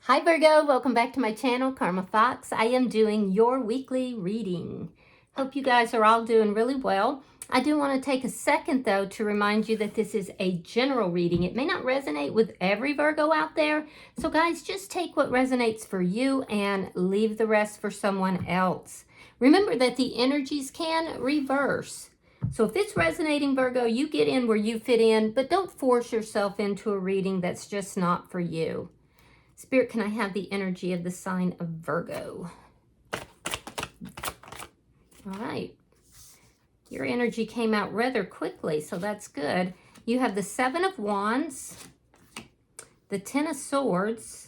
Hi Virgo, welcome back to my channel, Karma Fox. I am doing your weekly reading. Hope you guys are all doing really well. I do want to take a second though to remind you that this is a general reading. It may not resonate with every Virgo out there. So guys, just take what resonates for you and leave the rest for someone else. Remember that the energies can reverse. So if it's resonating, Virgo, you get in where you fit in, but don't force yourself into a reading that's just not for you. Spirit, can I have the energy of the sign of Virgo? All right. Your energy came out rather quickly, so that's good. You have the Seven of Wands, the Ten of Swords,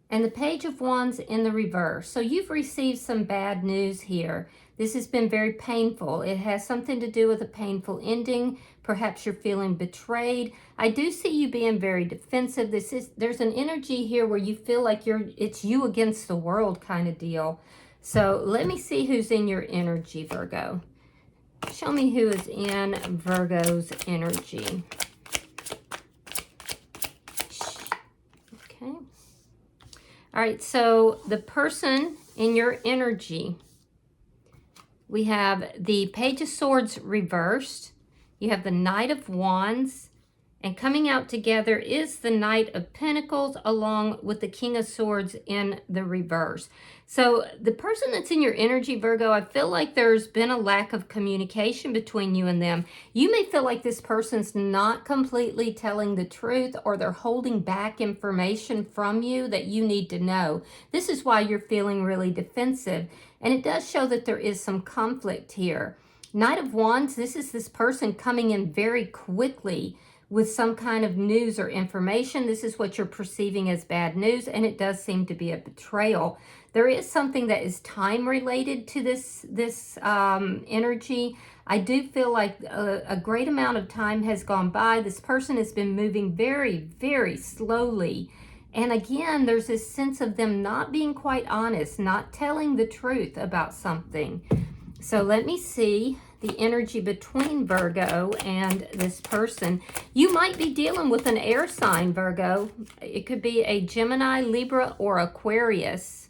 and the Page of Wands in the reverse. So you've received some bad news here. This has been very painful. It has something to do with a painful ending. Perhaps you're feeling betrayed. I do see you being very defensive. There's an energy here where you feel like it's you against the world kind of deal. So let me see who's in your energy, Virgo. Show me who is in Virgo's energy. Okay. All right, so the person in your energy, we have the Page of Swords reversed. You have the Knight of Wands. And coming out together is the Knight of Pentacles along with the King of Swords in the reverse. So the person that's in your energy, Virgo, I feel like there's been a lack of communication between you and them. You may feel like this person's not completely telling the truth, or they're holding back information from you that you need to know. This is why you're feeling really defensive. And it does show that there is some conflict here. Knight of Wands, this is this person coming in very quickly with some kind of news or information. This is what you're perceiving as bad news, and it does seem to be a betrayal. There is something that is time related to this energy. I do feel like a great amount of time has gone by. This person has been moving very, very slowly. And again, there's this sense of them not being quite honest, not telling the truth about something. So let me see the energy between Virgo and this person. You might be dealing with an air sign, Virgo. It could be a Gemini, Libra, or Aquarius.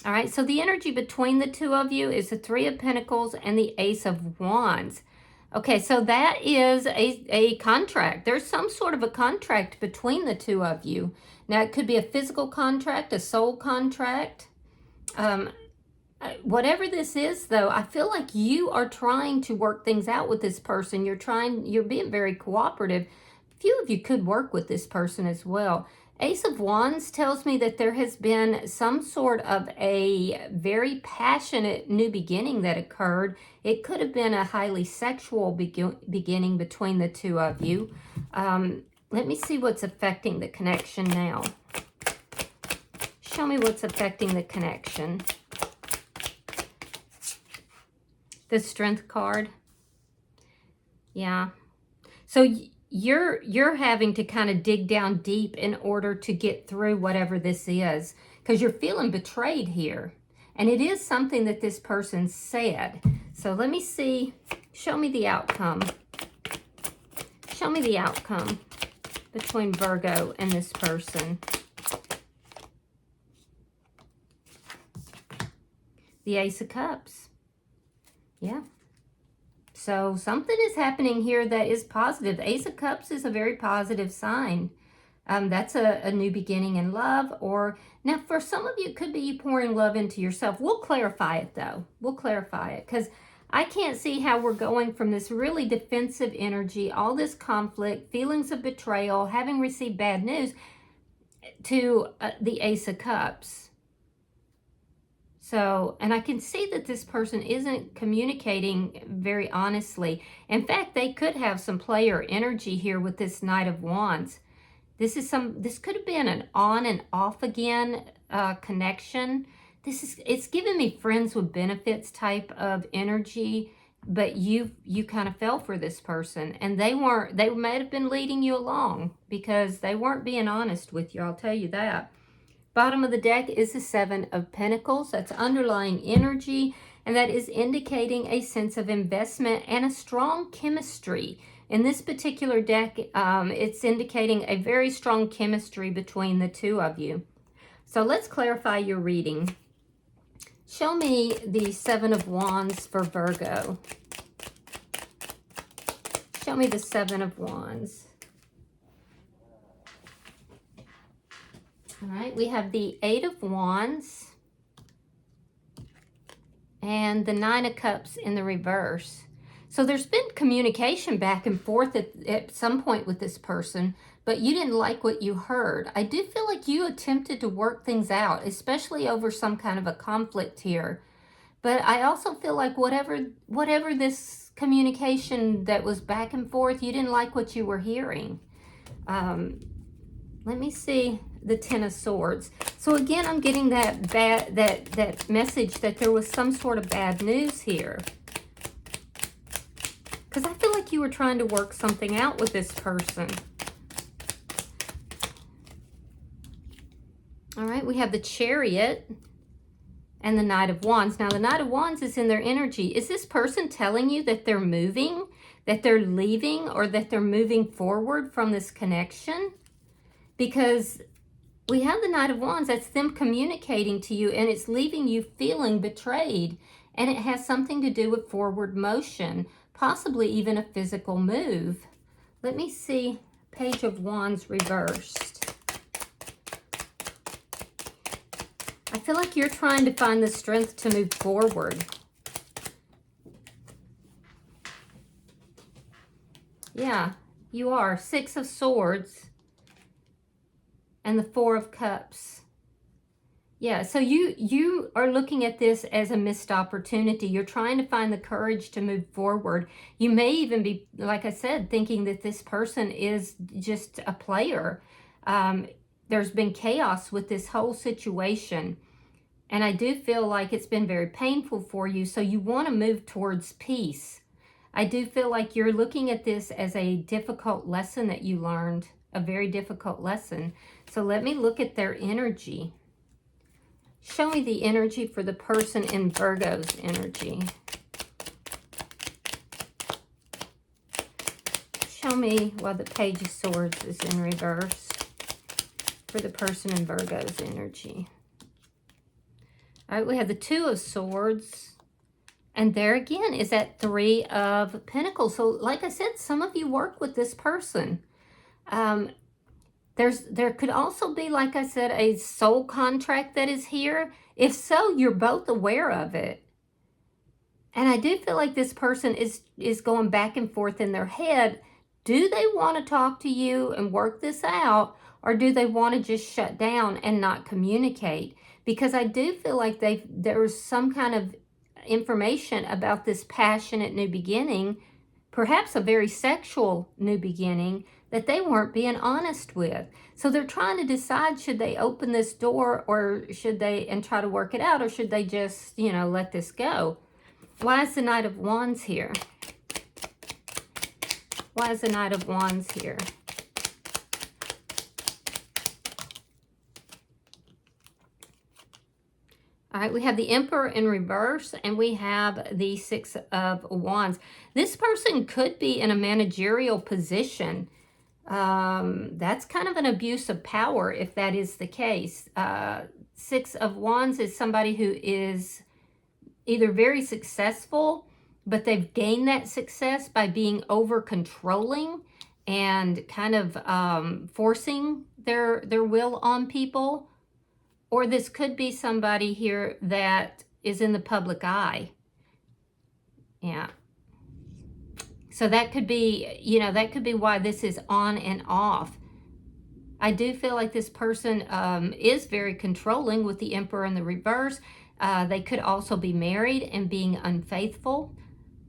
All right, so the energy between the two of you is the Three of Pentacles and the Ace of Wands. Okay, so that is a contract. There's some sort of a contract between the two of you. Now, it could be a physical contract, a soul contract. Whatever this is, though, I feel like you are trying to work things out with this person. You're being very cooperative. A few of you could work with this person as well. Ace of Wands tells me that there has been some sort of a very passionate new beginning that occurred. It could have been a highly sexual beginning between the two of you. Let me see what's affecting the connection now. Show me what's affecting the connection. The Strength card. Yeah. So you're having to kind of dig down deep in order to get through whatever this is, because you're feeling betrayed here. And it is something that this person said. So let me see. Show me the outcome. Show me the outcome between Virgo and this person. The Ace of Cups. Yeah. So something is happening here that is positive. Ace of Cups is a very positive sign. That's a new beginning in love. Or now for some of you, it could be you pouring love into yourself. We'll clarify it though. We'll clarify it, because I can't see how we're going from this really defensive energy, all this conflict, feelings of betrayal, having received bad news, to the Ace of Cups. So, and I can see that this person isn't communicating very honestly. In fact, they could have some player energy here with this Knight of Wands. This could have been an on and off again connection. It's giving me friends with benefits type of energy, but you kind of fell for this person, and they might have been leading you along because they weren't being honest with you. I'll tell you that. Bottom of the deck is the Seven of Pentacles. That's underlying energy, and that is indicating a sense of investment and a strong chemistry In this particular deck, it's indicating a very strong chemistry between the two of you. So let's clarify your reading. Show me the Seven of Wands for Virgo. Show me the Seven of Wands. All right, we have the Eight of Wands and the Nine of Cups in the reverse. So there's been communication back and forth at some point with this person, but you didn't like what you heard. I do feel like you attempted to work things out, especially over some kind of a conflict here. But I also feel like whatever this communication that was back and forth, you didn't like what you were hearing. Let me see the Ten of Swords. So again, I'm getting that message that there was some sort of bad news here. Because I feel like you were trying to work something out with this person. All right, we have the Chariot and the Knight of Wands. Now, the Knight of Wands is in their energy. Is this person telling you that they're moving, that they're leaving, or that they're moving forward from this connection? Because we have the Knight of Wands. That's them communicating to you, and it's leaving you feeling betrayed. And it has something to do with forward motion, possibly even a physical move. Let me see Page of Wands reversed. I feel like you're trying to find the strength to move forward. Yeah, you are. Six of Swords and the Four of Cups. Yeah, so you are looking at this as a missed opportunity. You're trying to find the courage to move forward. You may even be, like I said, thinking that this person is just a player. There's been chaos with this whole situation. And I do feel like it's been very painful for you. So you want to move towards peace. I do feel like you're looking at this as a difficult lesson that you learned. A very difficult lesson. So let me look at their energy. Show me the energy for the person in Virgo's energy. Show me while the Page of Swords is in reverse for the person in Virgo's energy. All right, we have the Two of Swords. And there again is that Three of Pentacles. So like I said, some of you work with this person. There could also be, like I said, a soul contract that is here. If so, you're both aware of it. And I do feel like this person is going back and forth in their head. Do they want to talk to you and work this out? Or do they want to just shut down and not communicate? Because I do feel like there's some kind of information about this passionate new beginning, perhaps a very sexual new beginning, that they weren't being honest with. So they're trying to decide, should they open this door or should they, and try to work it out, or should they just, let this go? Why is the Knight of Wands here? Why is the Knight of Wands here? All right, we have the Emperor in reverse, and we have the Six of Wands. This person could be in a managerial position. That's kind of an abuse of power if that is the case. Six of Wands is somebody who is either very successful, but they've gained that success by being over controlling and kind of forcing their will on people. Or this could be somebody here that is in the public eye. Yeah. So that could be, that could be why this is on and off. I do feel like this person is very controlling with the Emperor in the reverse. They could also be married and being unfaithful.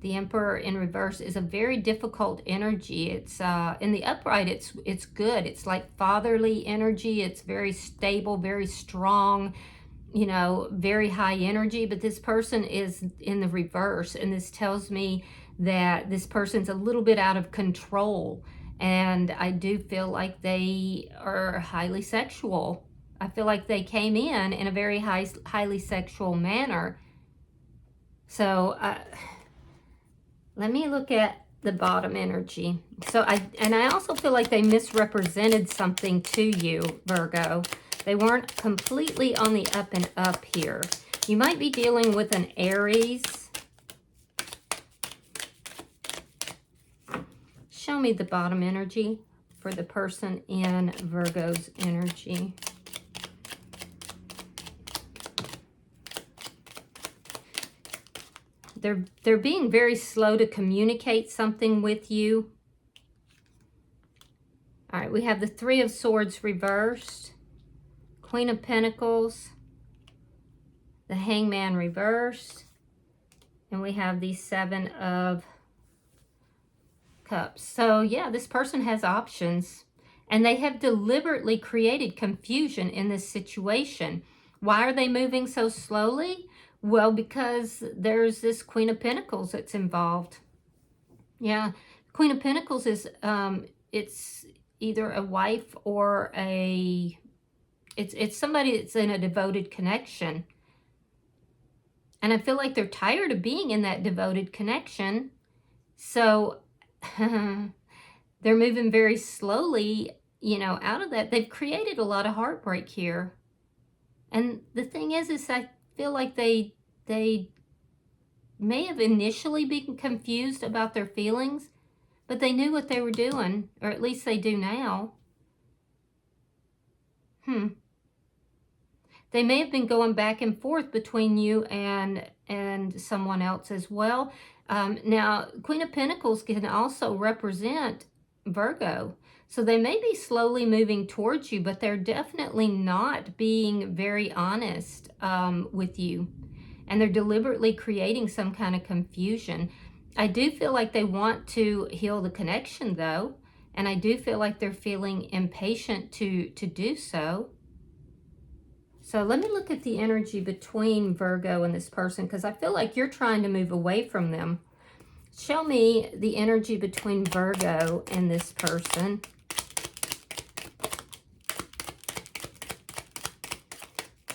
The Emperor in reverse is a very difficult energy. It's in the upright, it's good. It's like fatherly energy. It's very stable, very strong, very high energy. But this person is in the reverse, and this tells me that this person's a little bit out of control. And I do feel like they are highly sexual. I feel like they came in a very highly sexual manner. So let me look at the bottom energy. So I also feel like they misrepresented something to you, Virgo. They weren't completely on the up and up here. You might be dealing with an Aries. Show me the bottom energy for the person in Virgo's energy. They're being very slow to communicate something with you. All right, we have the Three of Swords reversed, Queen of Pentacles, the Hangman reversed, and we have the Seven of Cups. So yeah, this person has options, and they have deliberately created confusion in this situation. Why are they moving so slowly? Well, because there's this Queen of Pentacles that's involved. Yeah, Queen of Pentacles is, it's either a wife or it's somebody that's in a devoted connection. And I feel like they're tired of being in that devoted connection. So they're moving very slowly, you know, out of that. They've created a lot of heartbreak here. And the thing is I feel like they may have initially been confused about their feelings, but they knew what they were doing, or at least they do now. They may have been going back and forth between you and someone else as well. Now, Queen of Pentacles can also represent Virgo. So they may be slowly moving towards you, but they're definitely not being very honest with you. And they're deliberately creating some kind of confusion. I do feel like they want to heal the connection, though. And I do feel like they're feeling impatient to do so. So let me look at the energy between Virgo and this person, because I feel like you're trying to move away from them. Show me the energy between Virgo and this person.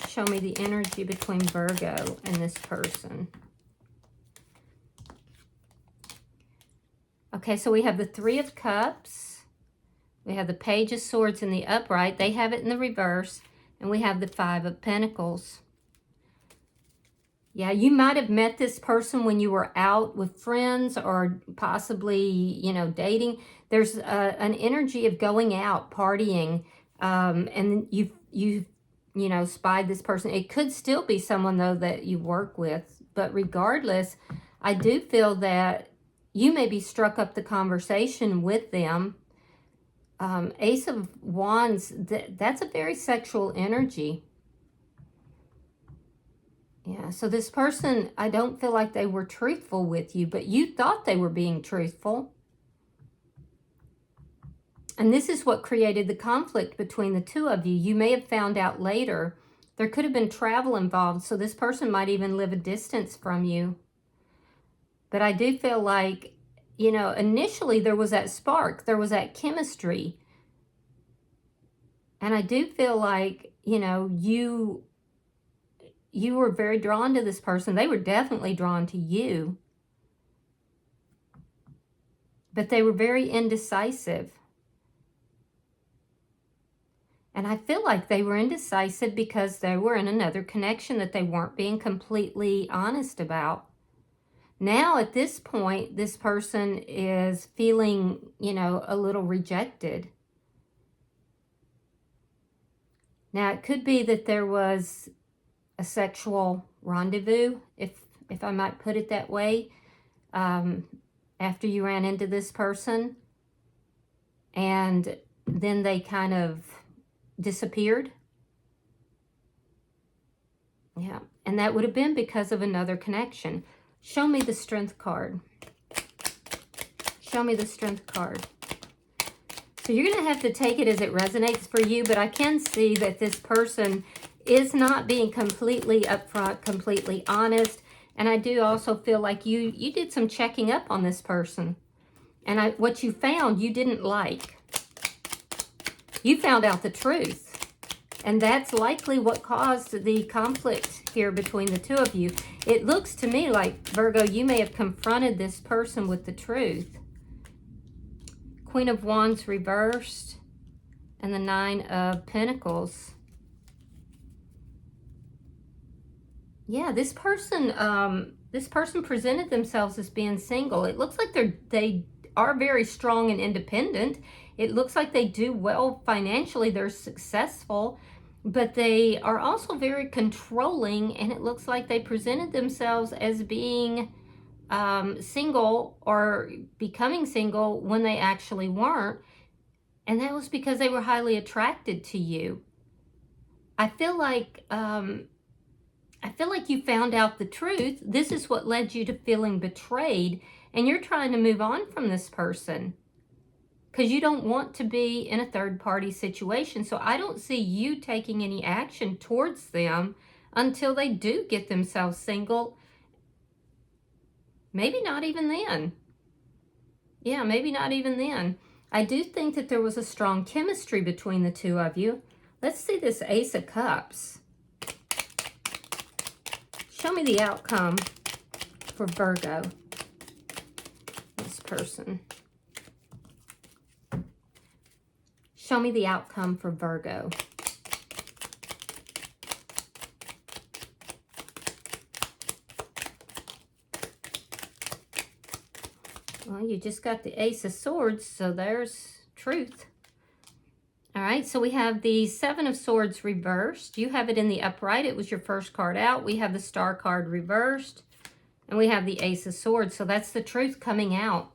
Show me the energy between Virgo and this person. Okay, so we have the Three of Cups. We have the Page of Swords in the upright. They have it in the reverse. And we have the Five of Pentacles. Yeah, you might have met this person when you were out with friends or possibly, you know, dating. There's an energy of going out, partying, and you know, spied this person. It could still be someone, though, that you work with. But regardless, I do feel that you maybe struck up the conversation with them. Ace of Wands, that's a very sexual energy. Yeah, so this person, I don't feel like they were truthful with you, but you thought they were being truthful. And this is what created the conflict between the two of you. You may have found out later. There could have been travel involved, so this person might even live a distance from you. But I do feel like, you know, initially there was that spark, there was that chemistry. And I do feel like, you know, you were very drawn to this person. They were definitely drawn to you. But they were very indecisive. And I feel like they were indecisive because they were in another connection that they weren't being completely honest about. Now, at this point, this person is feeling, you know, a little rejected. Now, it could be that there was a sexual rendezvous, if I might put it that way, after you ran into this person. And then they kind of disappeared. Yeah, and that would have been because of another connection. Show me the Strength card. Show me the Strength card. So you're going to have to take it as it resonates for you, but I can see that this person is not being completely upfront, completely honest. And I do also feel like you did some checking up on this person. And what you found you didn't like. You found out the truth. And that's likely what caused the conflict here between the two of you. It looks to me like, Virgo, you may have confronted this person with the truth. Queen of Wands reversed, and the Nine of Pentacles. Yeah, this person presented themselves as being single. It looks like they are very strong and independent. It looks like they do well financially. They're successful, but they are also very controlling, and it looks like they presented themselves as being single or becoming single when they actually weren't. And that was because they were highly attracted to you. I feel like you found out the truth. This is what led you to feeling betrayed, and you're trying to move on from this person because you don't want to be in a third-party situation. So I don't see you taking any action towards them until they do get themselves single. Maybe not even then. Yeah, maybe not even then. I do think that there was a strong chemistry between the two of you. Let's see this Ace of Cups. Show me the outcome for Virgo, this person. Show me the outcome for Virgo. Well, you just got the Ace of Swords, so there's truth. All right, so we have the Seven of Swords reversed. You have it in the upright. It was your first card out. We have the Star card reversed, and we have the Ace of Swords. So that's the truth coming out.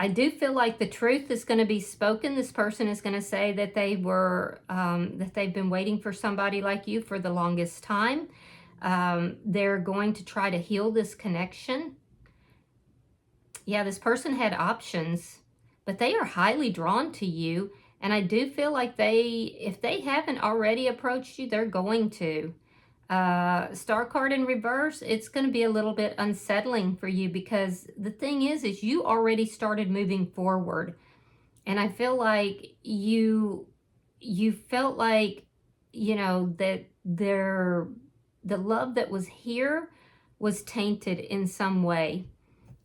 I do feel like the truth is going to be spoken. This person is going to say that they were, that they've been waiting for somebody like you for the longest time. They're going to try to heal this connection. Yeah, this person had options, but they are highly drawn to you. And I do feel like if they haven't already approached you, they're going to. Star card in reverse, it's going to be a little bit unsettling for you because the thing is you already started moving forward. And I feel like you felt like, you know, that the love that was here was tainted in some way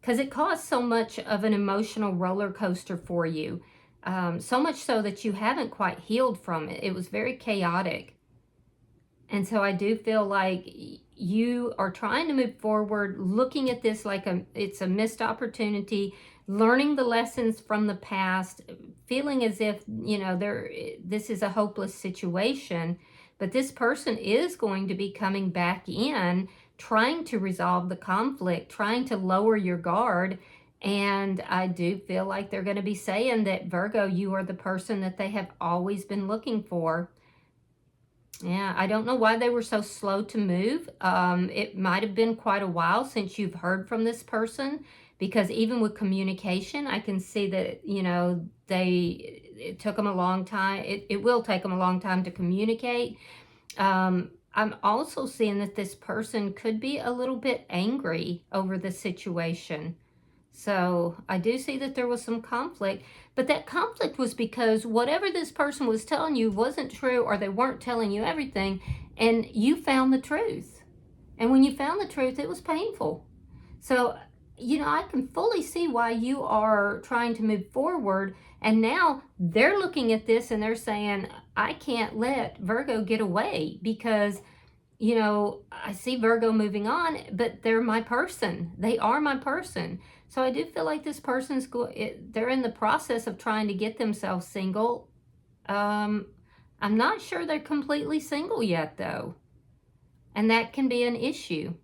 because it caused so much of an emotional roller coaster for you. So much so that you haven't quite healed from it. It was very chaotic. And so I do feel like you are trying to move forward, looking at this like it's a missed opportunity, learning the lessons from the past, feeling as if, you know, this is a hopeless situation. But this person is going to be coming back in, trying to resolve the conflict, trying to lower your guard. And I do feel like they're going to be saying that, Virgo, you are the person that they have always been looking for. Yeah, I don't know why they were so slow to move. It might have been quite a while since you've heard from this person, because even with communication, I can see that, you know, it took them a long time. It will take them a long time to communicate. I'm also seeing that this person could be a little bit angry over the situation. So I do see that there was some conflict, but that conflict was because whatever this person was telling you wasn't true, or they weren't telling you everything, and you found the truth. And when you found the truth, it was painful. So, you know, I can fully see why you are trying to move forward. And now they're looking at this and they're saying, I can't let Virgo get away because, you know, I see Virgo moving on, but they're my person. They are my person. So I do feel like this person's they're in the process of trying to get themselves single. I'm not sure they're completely single yet, though. And that can be an issue.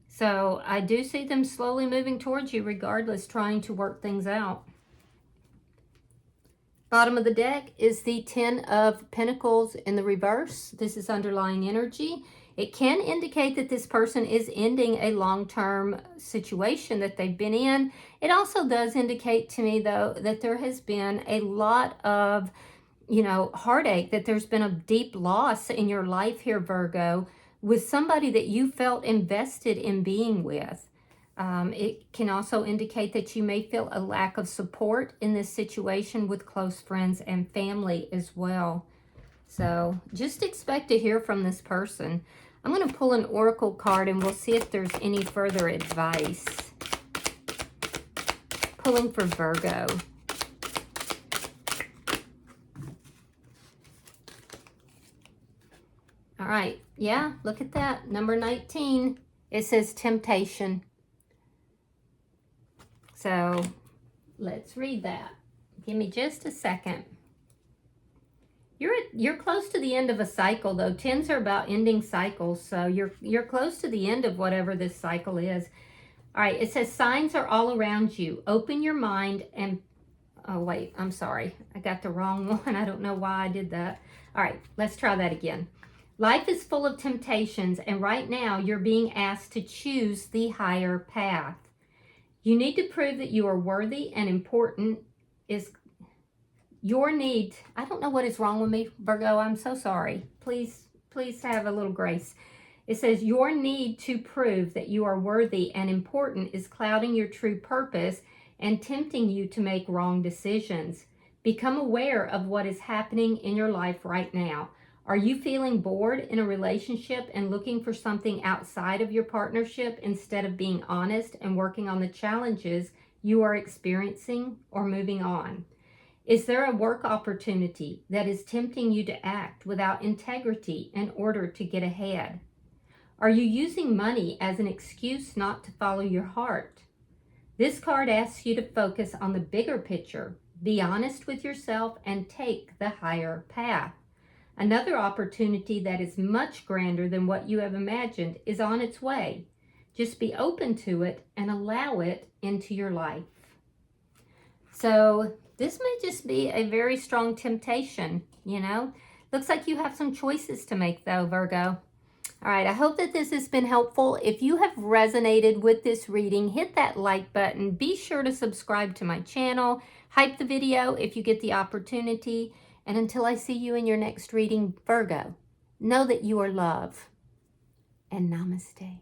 So I do see them slowly moving towards you regardless, trying to work things out. Bottom of the deck is the Ten of Pentacles in the reverse. This is underlying energy. It can indicate that this person is ending a long-term situation that they've been in. It also does indicate to me, though, that there has been a lot of, you know, heartache, that there's been a deep loss in your life here, Virgo, with somebody that you felt invested in being with. It can also indicate that you may feel a lack of support in this situation with close friends and family as well. So just expect to hear from this person. I'm going to pull an oracle card and we'll see if there's any further advice. pulling for Virgo. All right, yeah, look at that. Number 19, it says temptation. So let's read that. Give me just a second. You're close to the end of a cycle, though. 10s are about ending cycles, so you're close to the end of whatever this cycle is. All right, it says signs are all around you. Open your mind and, oh wait, I'm sorry. I got the wrong one. I don't know why I did that. All right, let's try that again. Life is full of temptations, and right now you're being asked to choose the higher path. You need to prove that you are worthy and important is your need. I don't know what is wrong with me, Virgo. I'm so sorry. Please have a little grace. It says your need to prove that you are worthy and important is clouding your true purpose and tempting you to make wrong decisions. Become aware of what is happening in your life right now. Are you feeling bored in a relationship and looking for something outside of your partnership instead of being honest and working on the challenges you are experiencing or moving on? Is there a work opportunity that is tempting you to act without integrity in order to get ahead? Are you using money as an excuse not to follow your heart? This card asks you to focus on the bigger picture, be honest with yourself, and take the higher path. Another opportunity that is much grander than what you have imagined is on its way. Just be open to it and allow it into your life. So this may just be a very strong temptation, you know. Looks like you have some choices to make though, Virgo. All right, I hope that this has been helpful. If you have resonated with this reading, hit that like button. Be sure to subscribe to my channel. Hype the video if you get the opportunity. And until I see you in your next reading, Virgo, know that you are loved. And namaste.